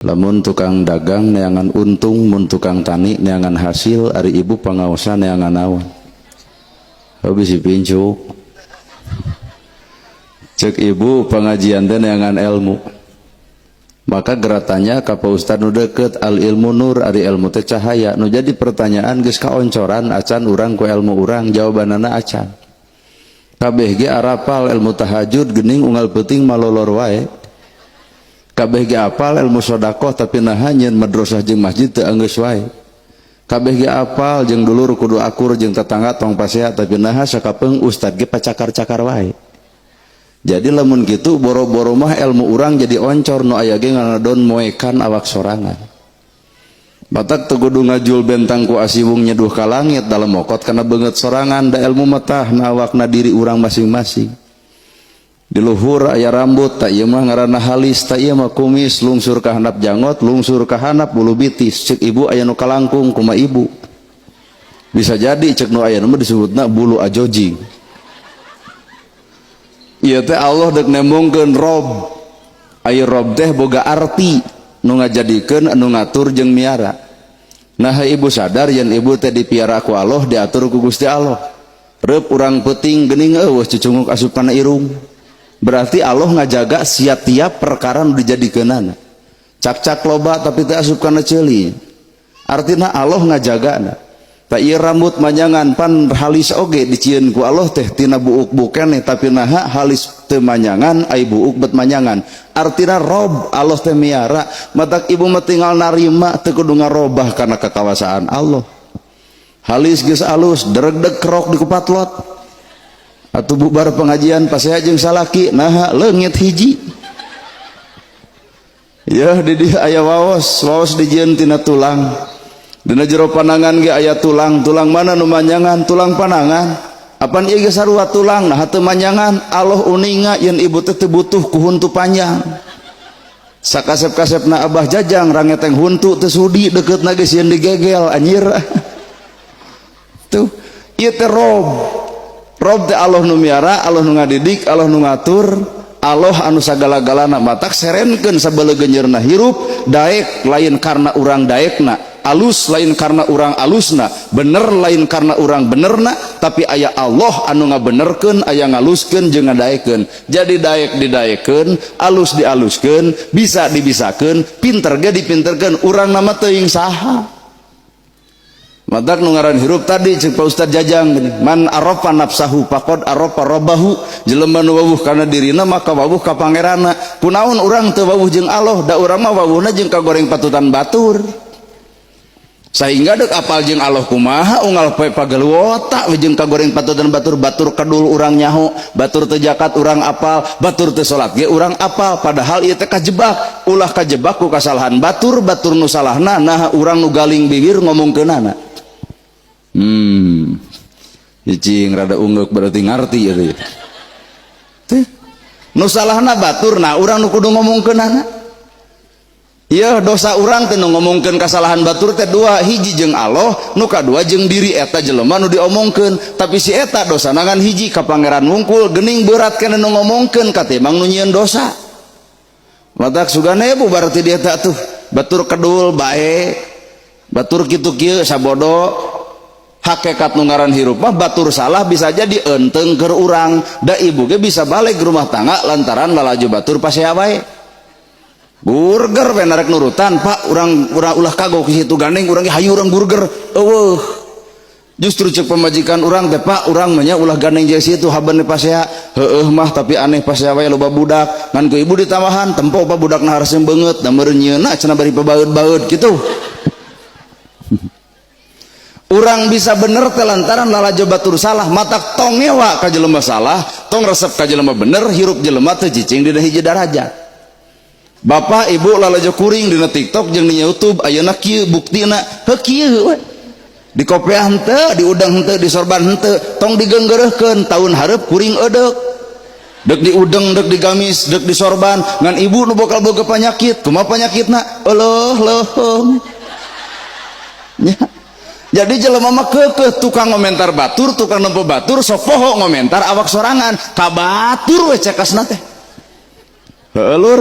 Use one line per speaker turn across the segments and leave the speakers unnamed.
lamun tukang dagang neangan untung, mun tukang tani neangan hasil, ari ibu pangaosa neangan naon. Habis pincu. Cek ibu pengajian teh neangan ilmu. Maka geratannya ka Pak Ustad nu deket, al ilmu nur, ari ilmu teh cahaya. Nu jadi pertanyaan geus kaoncoran acan urang ku ilmu urang, jawabanana acan. Kabeh ge arapal ilmu tahajud geuning unggal peuting malolor wae. Kabeh ge apal ilmu sedekah tapi naha nyeun madrasah jeung masjid teu anggeus wae. Kabeh ge apal jeung dulur kudu akur jeung tetangga tong pasea tapi naha sakapeung ustad ge pacakar-cakar wae. Jadi lamun kitu boro-boro mah ilmu urang jadi oncor nu aya ge nganadon moekan awak sorangan. Batak teu kudu ngajul bentang ku asiwung nyeduh ka langit dalam mokot kana beungeut sorangan da ilmu matah na awakna diri urang masing-masing. Di luhur aya rambut tak ieu mah ngaranna halis, tak ieu mah kumis, lungsur ka handap jangot, lungsur ka handap bulu bitis. Cek ibu aya nu kalangkung kumaha ibu. Bisa jadi cek nu aya mah disebutna bulu ajojing. Ieu teh Allah deuk nembongkeun Rob. Aya Rob teh boga arti nu ngajadikeun anu ngatur jeung miara. Nah ibu sadar yen ibu teh dipiara ku Allah, diatur ku Gusti Allah. Reup urang peuting geuning eueuh cucunguk asup kana irung. Berarti Allah ngajaga setiap perkara nu dijadikeunana. Cak-cak loba tapi teu asup kana ceuli. Artina Allah ngajagana. Tak ieu rambut manyangan pan halis oge dicieun ku Allah teh tina buuk-buuk keneh tapi naha halis teu manyangan ai buuk bet manyangan. Artina Rob Allah teh miara. Matak ibu mah tinggal narima teu kudu ngarobah kana kekawasaan Allah. Halis geus alus deregdeg kerok di kupatlot. Atuh bubar pengajian pasea jeung salaki naha leungit hiji. Ya di dieu aya waos dijieun tina tulang. Dina jero panangan ge aya tulang mana nu manyangan? Tulang panangan. Apan ieu ge sarua tulang nah teu manyangan. Allah uninga yen ibu teh teu butuh ku huntu panjang. Sakasep-kasepna Abah Jajang rangeteng huntu teu sudi dekeutna ge sieun digegel anjir. Tuh, ieu teh Rob. Rob teh Allah nu miara, Allah nu ngadidik, Allah nu ngatur, Allah anu sagala-galana. Matak serenkeun sabeuleug genyeurna hirup daek lain karena urang daekna, alus lain karena urang alusna, bener lain karena urang benerna, tapi aya Allah anu ngabenerkeun, aya ngaluskeun jeung ngadaekeun. Jadi daek didaekeun, alus dialuskeun, bisa dibisakeun, pinter ge dipinterkeun, urang nama teuing saha. Matak nu ngaran hirup tadi cek Pak Ustad Jajang man arafa nafsahu faqad arafa rabbahu. Jelema nu wawuh kana dirina maka wawuh ka pangeranna. Kunaon urang teu wawuh jeung Allah, da urang mah wawuhna jeung kagoreng patutan batur. Sehingga deuk apal jeung Allah kumaha unggal poe pageluota jeung kagoreng patutan batur, batur kadul urang nyaho, batur teu jakat urang apal, batur teu salat ge urang apal, padahal ieu teh kajebak, ulah kajebak ku kasalahan batur, batur nu salahna nah urang nu galing bibir ngomongkeunana. Cicing rada ungeuk berarti ngarti ya teh. Nu salahna batur nah urang nu kudu ngomongkeunana. Ieu dosa urang teh nu ngomongkeun kasalahan batur teh dua, hiji jeung Allah, nu kadua jeung diri eta jelema nu diomongkeun. Tapi si eta dosana ngan hiji ka pangeran wungkul, geuning berat kana nu ngomongkeun katimbang nu nyieun dosa. Matak sugane berarti dia eta tuh batur kedul bae, batur kitu kieu sabodo. Hakikat nu ngaran hirup mah batur salah bisa jadi enteng keur urang, da ibu ge bisa balik ke rumah tangga lantaran lalaju batur pasea wae. Burger we narek nurutan, Pak urang ulah kagok ki situ gandeng urang ge hayu urang burger. Eueuh. Justru cek pemajikan urang teh, Pak urang mah nya ulah gandeng jeung situ habeun pasea. Heueuh mah tapi aneh pasea wae loba budak. Ngan ku ibu ditamahan tempo pa budakna hareuseum beungeut da meureun nyieunna cenah bari pabaeud-baeud kitu. Urang bisa bener teh lantaran lalajo batur salah, matak tong ngewa ka jelema salah, tong resep ka jelema bener, hirup jelema teu cicing dina hiji darajat. Bapak ibu lalajo kuring dina TikTok jeung di YouTube ayeuna kieu buktina, heuh kieu we. Di kopiah henteu, di udang henteu, di sorban henteu, tong digeunggeureurkeun taun hareup kuring eudeuh. Dek di udeng, dek di gamis, dek di sorban, ngan ibu nu bakal boga panyakit, kumaha panyakitna? Eueuh leuheung. Nya. Jadi jelema mah keukeuh tukang ngomentar batur, tukang nempo batur, sok poho ngomentar awak sorangan, ka batur we cekasna teh. Heuh lur.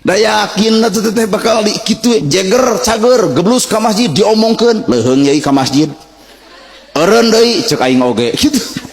da yakin na teh bakal di kitu jeger cager geblus ka masjid diomongkeun leuheung yai ka masjid eureun deui ceuk aing oge gitu